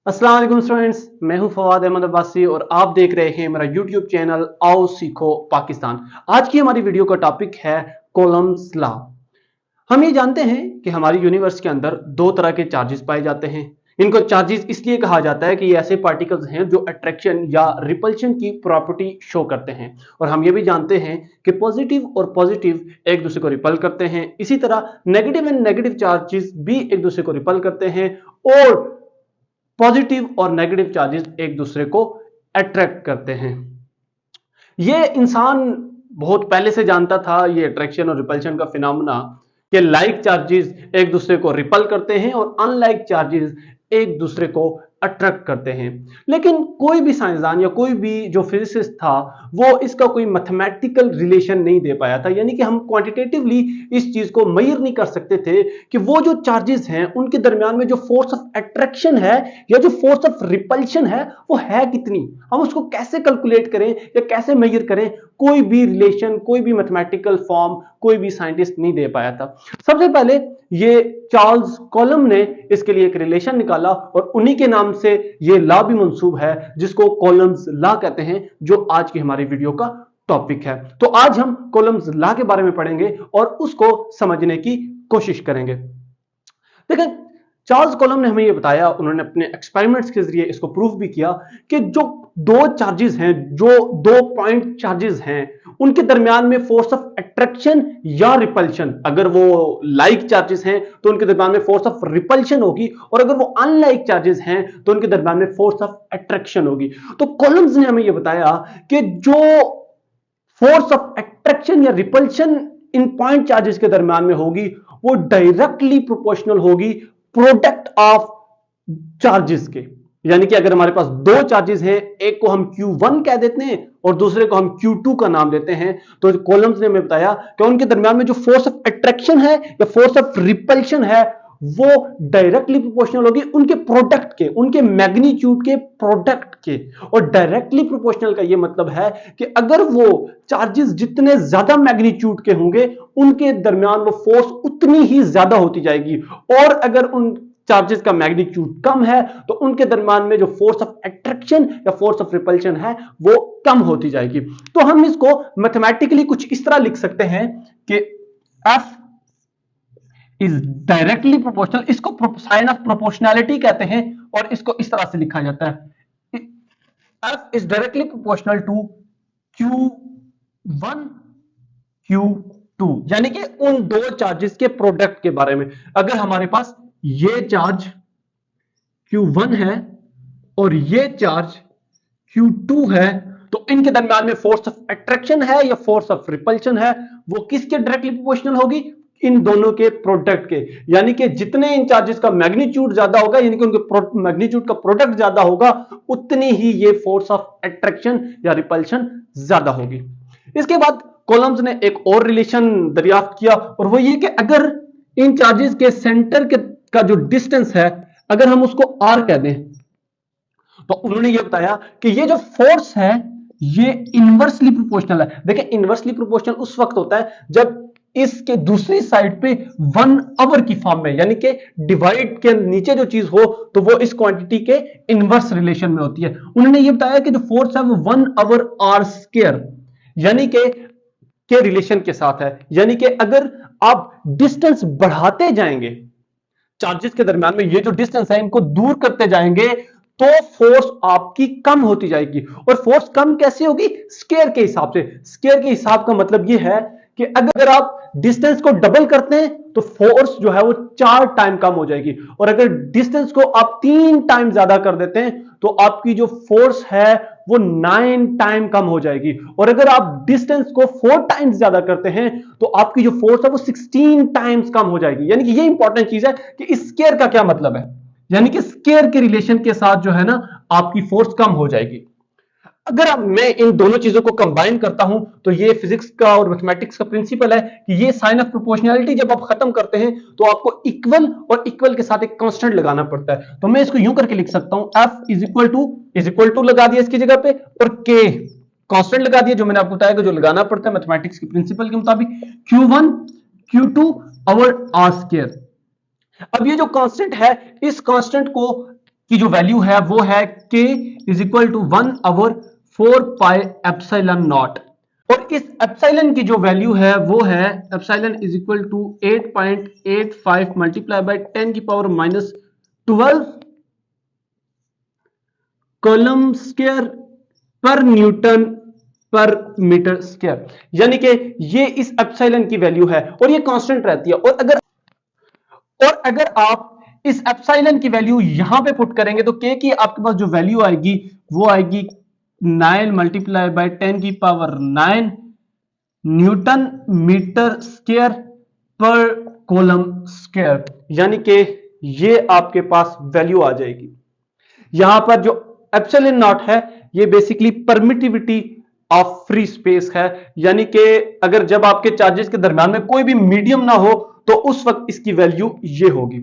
अस्सलाम वालेकुम स्टूडेंट्स, मैं हूं फवाद अहमद अब्बासी और आप देख रहे हैं मेरा यूट्यूब चैनल आओ सीखो पाकिस्तान। आज की हमारी वीडियो का टॉपिक है कॉलम्स लॉ। हम ये जानते हैं कि हमारी यूनिवर्स के अंदर दो तरह के चार्जेस पाए जाते हैं। इनको चार्जेस इसलिए कहा जाता है कि ये ऐसे पार्टिकल्स हैं जो अट्रैक्शन या रिपल्शन की प्रॉपर्टी शो करते हैं। और हम ये भी जानते हैं कि पॉजिटिव और पॉजिटिव एक दूसरे को रिपल करते हैं, इसी तरह नेगेटिव एंड नेगेटिव चार्जेस भी एक दूसरे को रिपल करते हैं और पॉजिटिव और नेगेटिव चार्जेस एक दूसरे को अट्रैक्ट करते हैं। ये इंसान बहुत पहले से जानता था, ये अट्रैक्शन और रिपल्शन का फिनोमेना, कि लाइक चार्जेस एक दूसरे को रिपल करते हैं और अनलाइक चार्जेस एक दूसरे को अट्रैक्ट करते हैं। लेकिन कोई भी साइंसदान या कोई भी जो फिजिसिस्ट था वो इसका कोई मैथमेटिकल रिलेशन नहीं दे पाया था, यानी कि हम क्वांटिटेटिवली इस चीज को मेजर नहीं कर सकते थे कि वो जो चार्जेस हैं उनके दरमियान में जो फोर्स ऑफ अट्रैक्शन है या जो फोर्स ऑफ रिपल्शन है वो है कितनी, हम उसको कैसे कैलकुलेट करें या कैसे मेजर करें। कोई भी रिलेशन, कोई भी मैथमेटिकल फॉर्म कोई भी साइंटिस्ट नहीं दे पाया था। सबसे पहले ये चार्ल्स कॉलम ने इसके लिए एक रिलेशन निकाला और उन्हीं के नाम से ये लॉ भी मंसूब है जिसको कॉलम्स लॉ कहते हैं, जो आज की हमारी वीडियो का टॉपिक है। तो आज हम कॉलम्स लॉ के बारे में पढ़ेंगे और उसको समझने की कोशिश करेंगे। देखिए, चार्ल्स कॉलम ने हमें यह बताया, उन्होंने अपने एक्सपेरिमेंट्स के जरिए इसको प्रूफ भी किया कि जो दो चार्जेस हैं, जो दो पॉइंट चार्जेस हैं, उनके दरमियान में फोर्स ऑफ अट्रैक्शन या रिपल्शन, अगर वो लाइक चार्जेस हैं तो उनके दरमियान में फोर्स ऑफ रिपल्शन होगी और अगर वो अनलाइक चार्जेस हैं तो उनके दरमियान में फोर्स ऑफ अट्रैक्शन होगी। तो कॉलम्स ने हमें यह बताया कि जो फोर्स ऑफ अट्रैक्शन या रिपल्शन इन पॉइंट चार्जेस के दरमियान में होगी वो डायरेक्टली प्रोपोर्शनल होगी प्रोडक्ट ऑफ चार्जेस के। यानी कि अगर हमारे पास दो चार्जेस हैं, एक को हम Q1 कह देते हैं और दूसरे को हम Q2 का नाम देते हैं, तो कॉलम्स ने हमें बताया कि उनके दरमियान में जो फोर्स ऑफ अट्रैक्शन है या फोर्स ऑफ रिपल्शन है वो डायरेक्टली प्रोपोर्शनल होगी उनके प्रोडक्ट के, उनके मैग्नीट्यूड के प्रोडक्ट के। और डायरेक्टली प्रोपोर्शनल का यह मतलब है कि अगर वो चार्जेस जितने ज्यादा मैग्नीट्यूड के होंगे उनके दरमियान वो फोर्स उतनी ही ज्यादा होती जाएगी, और अगर उन चार्जेस का मैग्नीट्यूड कम है तो उनके दरमियान में जो फोर्स ऑफ अट्रैक्शन या फोर्स ऑफ रिपल्शन है वो कम होती जाएगी। तो हम इसको मैथमेटिकली कुछ इस तरह लिख सकते हैं कि F इज डायरेक्टली प्रोपोर्शनल, इसको साइन ऑफ प्रोपोर्शनैलिटी कहते हैं और इसको इस तरह से लिखा जाता है, F is directly proportional to Q1 Q2, यानी कि उन दो चार्जेस के प्रोडक्ट के बारे में। अगर हमारे पास ये चार्ज Q1 है और ये चार्ज Q2 है तो इनके दरमियान में फोर्स ऑफ अट्रैक्शन है या फोर्स ऑफ रिपल्शन है वो किसके डायरेक्टली प्रोपोर्शनल होगी, इन दोनों के प्रोडक्ट के। यानी कि जितने इन चार्जेस का मैग्नीट्यूड ज्यादा होगा, यानी कि उनके मैग्नीट्यूड का प्रोडक्ट ज्यादा होगा, उतनी ही ये फोर्स ऑफ अट्रैक्शन या रिपल्शन ज्यादा होगी। इसके बाद कॉलम्स ने एक और रिलेशन दरियाफ्त किया और वो ये कि अगर इन चार्जेस के सेंटर के का जो डिस्टेंस है अगर हम उसको R कह दें तो उन्होंने ये बताया कि ये जो फोर्स है ये इनवर्सली प्रोपोर्शनल है। देखिए, इनवर्सली प्रोपोर्शनल उस वक्त होता है जब इसके दूसरी साइड पे 1/, की फॉर्म में, यानी कि डिवाइड के नीचे जो चीज हो तो वो इस क्वांटिटी के इनवर्स रिलेशन में होती है। उन्होंने ये बताया कि जो फोर्स है वो 1/r², यानी के रिलेशन के साथ है। यानी कि अगर आप डिस्टेंस बढ़ाते जाएंगे चार्जेस के दरमियान में, ये जो डिस्टेंस है इनको दूर करते जाएंगे तो फोर्स आपकी कम होती जाएगी। और फोर्स कम कैसे होगी, स्केयर के हिसाब से। स्केयर के हिसाब का मतलब ये है कि अगर आप डिस्टेंस को डबल करते हैं तो फोर्स जो है वो 4 टाइम कम हो जाएगी, और अगर डिस्टेंस को आप 3 टाइम ज्यादा कर देते हैं तो आपकी जो फोर्स है वो 9 टाइम कम हो जाएगी, और अगर आप डिस्टेंस को 4 टाइम्स ज्यादा करते हैं तो आपकी जो फोर्स है वो 16 टाइम्स कम हो जाएगी। यानी कि ये इंपॉर्टेंट चीज है कि स्केयर का क्या मतलब है, यानी कि स्केयर के रिलेशन के साथ जो है ना आपकी फोर्स कम हो जाएगी। अगर अब मैं इन दोनों चीजों को कंबाइन करता हूं तो ये फिजिक्स का और मैथमेटिक्स का प्रिंसिपल है कि ये साइन ऑफ प्रोपोर्शनैलिटी जब आप खत्म करते हैं तो आपको इक्वल और इक्वल के साथ एक कांस्टेंट लगाना पड़ता है। तो मैं इसको यूं करके लिख सकता हूं, F इज इक्वल टू लगा दिया इसकी जगह पे और K कांस्टेंट लगा दिया, जो मैंने आपको बताया कि जो लगाना पड़ता है मैथमेटिक्स के प्रिंसिपल के मुताबिक, Q1 Q2 और R²। अब ये जो कांस्टेंट है इस कांस्टेंट को की जो वैल्यू है वो है k is equal to 1/4 pi epsilon naught. और इस एप्सिलॉन की जो वैल्यू है वो है epsilon is equal to 8.85 multiply by 10⁻⁻12 coulomb square per newton per metre square. यानी कि ये इस एप्सिलॉन की वैल्यू है और ये कांस्टेंट रहती है। और अगर आप इस एप्सिलॉन की वैल्यू यहां पे पुट करेंगे तो के की आपके पास जो वैल्यू आएगी वो आएगी 9 multiply by 10⁹ newton metre square per coulomb square. यानी कि ये आपके पास वैल्यू आ जाएगी। यहां पर जो एप्सिलॉन नॉट है ये basically permittivity of free space है। यानी कि अगर जब आपके चार्जेस के दरमियान में कोई भी मीडियम ना हो तो उस वक्त इसकी वैल्यू ये होगी।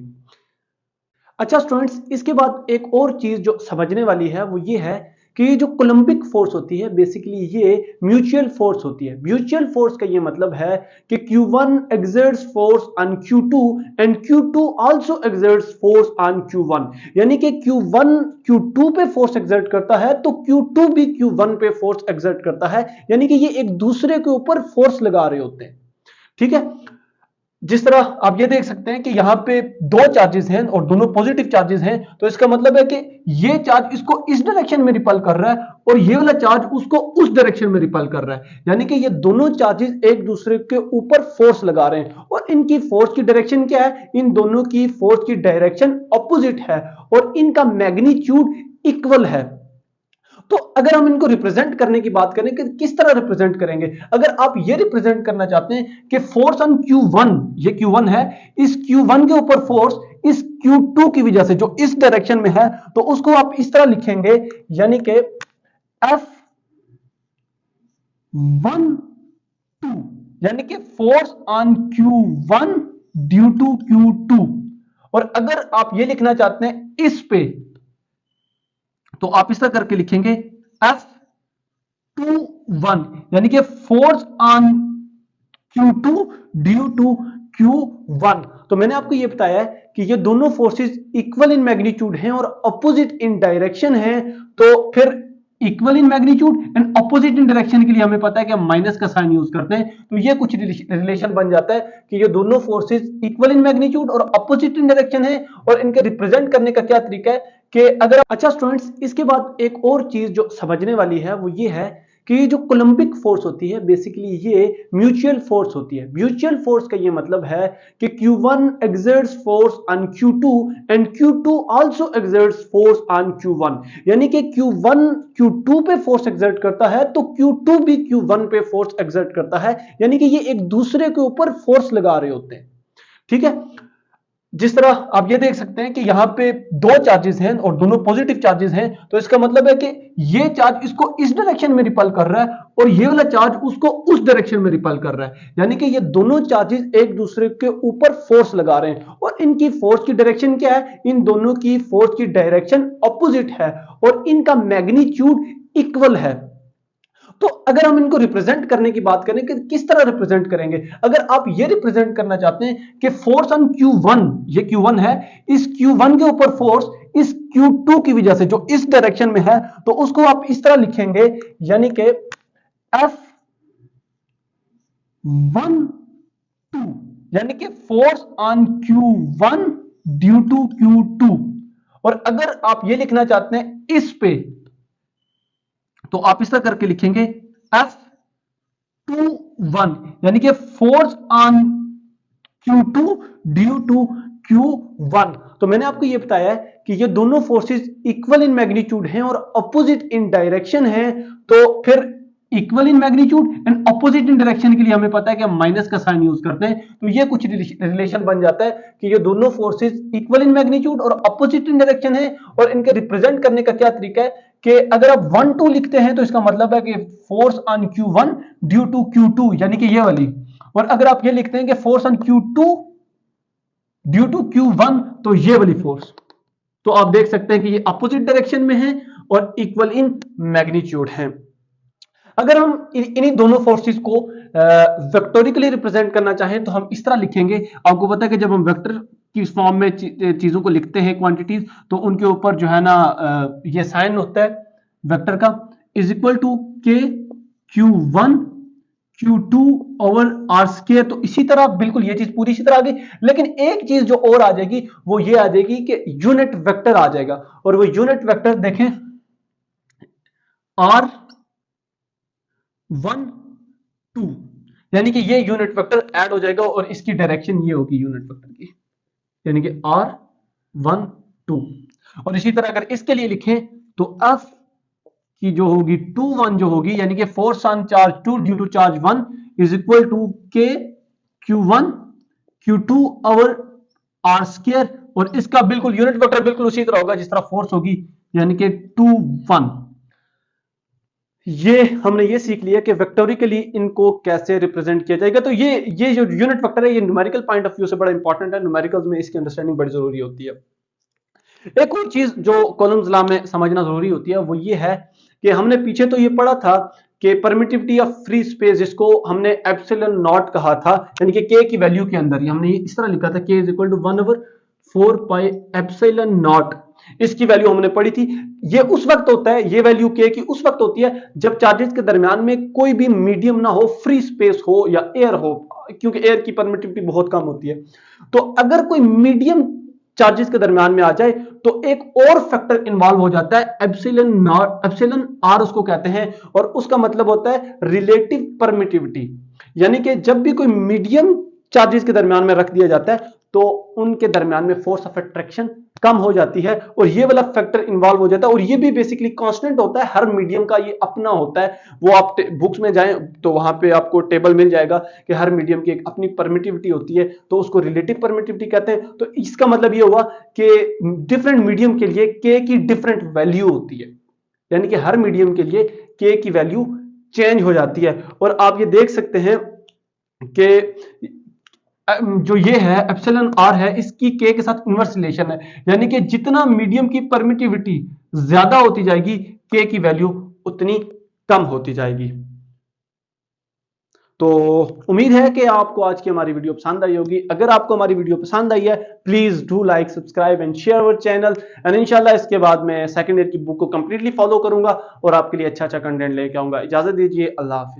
अच्छा स्टूडेंट्स, इसके बाद एक और चीज जो समझने वाली है वो ये है कि ये जो कोलंबिक फोर्स होती है बेसिकली ये म्यूचुअल फोर्स होती है। म्यूचुअल फोर्स का ये मतलब है कि Q1 exerts force on Q2 and Q2 also exerts force on Q1। यानी कि Q1 Q2 पे फोर्स एक्सर्ट करता है तो Q2 भी Q1 पे फोर्स एक्सर्ट करता है। यानी कि ये एक दूसरे के ऊपर फोर्स लगा रहे होते हैं। ठीक है, जिस तरह आप ये देख सकते हैं कि यहां पे दो चार्जेस हैं और दोनों पॉजिटिव चार्जेस हैं, तो इसका मतलब है कि ये चार्ज इसको इस डायरेक्शन में रिपल कर रहा है और ये वाला चार्ज उसको उस डायरेक्शन में रिपल कर रहा है। यानी कि ये दोनों चार्जेस एक दूसरे के ऊपर फोर्स लगा रहे हैं और इनकी फोर्स की डायरेक्शन क्या है? इन दोनों की फोर्स की डायरेक्शन ऑपोजिट है और इनका मैग्नीट्यूड इक्वल है। तो अगर हम इनको रिप्रेजेंट करने की बात करें कि किस तरह रिप्रेजेंट करेंगे, अगर आप ये रिप्रेजेंट करना चाहते हैं कि फोर्स ऑन Q1, ये Q1 है, इस Q1 के ऊपर फोर्स इस Q2 की वजह से जो इस डायरेक्शन में है तो उसको आप इस तरह लिखेंगे, यानी कि F1 2 यानी कि force on Q1 due to Q2। और अगर आप ये लिखना चाहते हैं इस पे तो आप इस तरह करके लिखेंगे F21 यानी कि force on Q2 due to Q1। तो मैंने आपको यह बताया है कि ये दोनों फोर्सेस इक्वल इन मैग्नीट्यूड हैं और अपोजिट इन डायरेक्शन हैं। तो फिर equal in magnitude and opposite in direction के लिए हमें पता है कि हम माइनस का साइन यूज करते हैं, तो ये कुछ रिलेशन बन जाता है कि ये दोनों फोर्सेस इक्वल इन मैग्नीट्यूड और अपोजिट इन डायरेक्शन है। और इनके रिप्रेजेंट करने का क्या तरीका है कि अगर अच्छा स्टूडेंट्स, इसके बाद एक और चीज जो समझने वाली है वो ये है कि ये जो कोलंबिक फोर्स होती है बेसिकली ये म्यूचुअल फोर्स होती है। म्यूचुअल फोर्स का ये मतलब है कि Q1 exerts force on Q2 and Q2 also exerts force on Q1। यानी कि Q1 Q2 पे फोर्स एक्सर्ट करता है तो Q2 भी Q1 पे फोर्स एक्सर्ट करता है। यानी कि ये एक दूसरे के ऊपर फोर्स लगा रहे होते हैं। ठीक है, जिस तरह आप ये देख सकते हैं कि यहां पे दो चार्जेस हैं और दोनों पॉजिटिव चार्जेस हैं, तो इसका मतलब है कि ये चार्ज इसको इस डायरेक्शन में रिपल कर रहा है और ये वाला चार्ज उसको उस डायरेक्शन में रिपल कर रहा है। यानी कि ये दोनों चार्जेस एक दूसरे के ऊपर फोर्स लगा रहे हैं और इनकी फोर्स की डायरेक्शन क्या है? इन दोनों की फोर्स की डायरेक्शन ऑपोजिट है और इनका मैग्नीट्यूड इक्वल है। तो अगर हम इनको रिप्रेजेंट करने की बात करें कि किस तरह रिप्रेजेंट करेंगे, अगर आप ये रिप्रेजेंट करना चाहते हैं कि फोर्स ऑन Q1, ये Q1 है, इस Q1 के ऊपर फोर्स इस Q2 की वजह से जो इस डायरेक्शन में है तो उसको आप इस तरह लिखेंगे, यानी कि F1 2 यानी कि force on Q1 due to Q2। और अगर आप ये लिखना चाहते हैं इस पे तो आप इस तरह करके लिखेंगे F21 यानी कि force on Q2 due to Q1। तो मैंने आपको यह बताया है कि ये दोनों फोर्सेस इक्वल इन मैग्नीट्यूड हैं और अपोजिट इन डायरेक्शन हैं। तो फिर equal in magnitude and opposite in direction के लिए हमें पता है कि हम माइनस का साइन यूज करते हैं, तो ये कुछ रिलेशन बन जाता है कि ये दोनों फोर्सेस इक्वल इन मैग्नीट्यूड और अपोजिट इन डायरेक्शन है। और इनके रिप्रेजेंट करने का क्या तरीका है कि अगर आप 1-2 लिखते हैं तो इसका मतलब है कि force on Q1 due to Q2 यानी कि ये वाली, और अगर आप ये लिखते हैं कि force on Q2 due to Q1 तो ये वाली फोर्स। तो आप देख सकते हैं कि ये अपोजिट डायरेक्शन में है और इक्वल इन मैग्नीट्यूड है। अगर हम इन्हीं दोनों फोर्सेस को वेक्टोरिकली रिप्रेजेंट करना चाहें तो हम इस तरह लिखेंगे। आपको पता है कि जब हम वेक्टर की फॉर्म में चीजों को लिखते हैं क्वांटिटीज, तो उनके ऊपर जो है ना ये साइन होता है वेक्टर का, is equal to k Q1 Q2 over are square. तो इसी तरह बिल्कुल ये चीज पूरी इसी तरह आ गई, लेकिन एक चीज जो और आ जाएगी वो ये आ जाएगी कि यूनिट वेक्टर आ जाएगा, और वो यूनिट वेक्टर देखें R12, यानी कि ये यूनिट वेक्टर ऐड हो जाएगा और इसकी डायरेक्शन ये होगी यूनिट वेक्टर की, यानी कि R12। और इसी तरह अगर इसके लिए लिखें तो F की जो होगी 21 जो होगी, यानी कि force on charge 2 due to charge 1 is equal to k Q1 Q2 over are square, और इसका बिल्कुल यूनिट वेक्टर बिल्कुल उसी तरह होगा जिस तरह फोर्स होगी, यानी कि 21। ये हमने ये सीख लिया कि वेक्टोरिकली इनको कैसे रिप्रेजेंट किया जाएगा। तो ये जो यूनिट वेक्टर है ये न्यूमेरिकल पॉइंट ऑफ व्यू से बड़ा इंपॉर्टेंट है, न्यूमेरिकल्स में इसकी अंडरस्टैंडिंग बड़ी जरूरी होती है। एक और चीज जो कॉलम्स लॉ में समझना जरूरी होती है वो ये है कि हमने पीछे तो ये पढ़ा था कि परमिटिविटी ऑफ फ्री स्पेस, जिसको हमने एप्सिलॉन नॉट कहा था, यानी कि के की वैल्यू के अंदर हमने इस तरह लिखा था k is equal to 1/4 pi epsilon naught, इसकी वैल्यू हमने पढ़ी थी। ये उस वक्त होता है, ये वैल्यू के की उस वक्त होती है जब चार्जेस के दरमियान में कोई भी मीडियम ना हो, फ्री स्पेस हो या एयर हो, क्योंकि एयर की परमिटिविटी बहुत कम होती है। तो अगर कोई मीडियम चार्जेस के दरमियान में आ जाए तो एक और फैक्टर इन्वॉल्व हो जाता है, एप्सिलॉन नॉट, एप्सिलॉन आर उसको कहते हैं, और उसका मतलब होता है रिलेटिव परमिटिविटी। यानी कि जब भी कोई मीडियम चार्जेस के दरमियान में रख दिया जाता है तो उनके दरमियान में फोर्स ऑफ अट्रैक्शन कम हो जाती है, और ये वाला फैक्टर इन्वॉल्व हो जाता है। और ये भी बेसिकली कांस्टेंट होता है, हर मीडियम का ये अपना होता है। वो आप बुक्स में जाएं तो वहां पे आपको टेबल मिल जाएगा कि हर मीडियम की एक अपनी परमिटिविटी होती है, तो उसको रिलेटिव परमिटिविटी कहते हैं। तो इसका मतलब ये हुआ कि डिफरेंट मीडियम के लिए के की डिफरेंट वैल्यू होती है, यानी कि हर मीडियम के लिए के की वैल्यू चेंज हो जाती है। और आप ये देख सकते हैं कि जो ये है एप्सिलॉन आर है, इसकी के के साथ इनवर्स रिलेशन है, यानी कि जितना मीडियम की परमिटिविटी ज्यादा होती जाएगी के की वैल्यू उतनी कम होती जाएगी। तो उम्मीद है कि आपको आज की हमारी वीडियो पसंद आई होगी। अगर आपको हमारी वीडियो पसंद आई है please do like, subscribe and share our channel, and इंशाल्लाह इसके बाद मैं सेकंड ईयर की बुक को कंप्लीटली फॉलो करूंगा और आपके लिए अच्छा अच्छा कंटेंट लेके आऊंगा। इजाजत दीजिए, अल्लाह हाफिज।